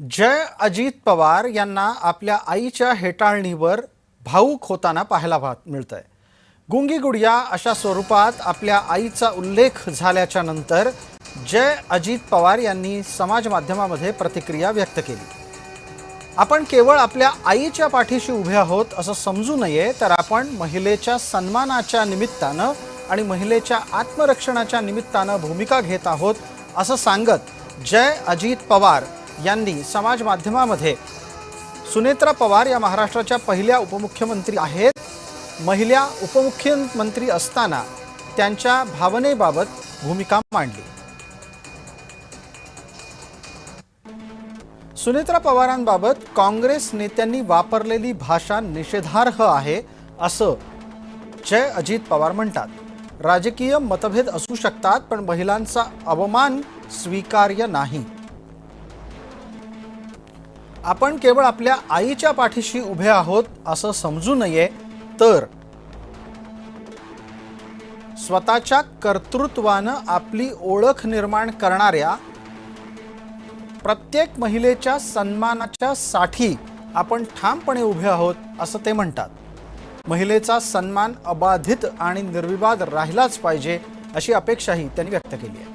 जय अजित पवार यांना आपल्या आईच्या हेटाळणीवर भावूक होताना पाहायला मिळतंय। गुंगी गुडिया अशा स्वरूपात आपल्या आईचा उल्लेख झाल्याच्या नंतर जय अजित पवार यांनी समाज माध्यमामध्ये प्रतिक्रिया व्यक्त केली। आपण केवळ आपल्या आईच्या पाठीशी उभे आहोत असं समजू नये, तर आपण महिलेच्या सन्मानाच्या निमित्तानं आणि महिलेच्या आत्मरक्षणाच्या निमित्तानं भूमिका घेत आहोत असं सांगत जय अजित पवार यांनी समाज माध्यमामध्ये सुनेत्रा पवार या महाराष्ट्राच्या पहिल्या उपमुख्यमंत्री आहेत। महिला उपमुख्यमंत्री असताना त्यांच्या भावनेबाबत भूमिका मांडली। सुनेत्रा पवारांबाबत काँग्रेस नेत्यांनी वापरलेली भाषा निषेधार्ह आहे असं जय अजित पवार म्हणतात। राजकीय मतभेद असू शकतात, पण महिलांचा अवमान स्वीकार्य नाही। आपण केवळ आपल्या आईच्या पाठीशी उभे आहोत असं समजू नये, तर स्वतःच्या कर्तृत्वानं आपली ओळख निर्माण करणाऱ्या प्रत्येक महिलेच्या सन्मानाच्या साठी आपण ठामपणे उभे आहोत असं ते म्हणतात। महिलेचा सन्मान अबाधित आणि निर्विवाद राहिलाच पाहिजे अशी अपेक्षाही त्यांनी व्यक्त केली आहे।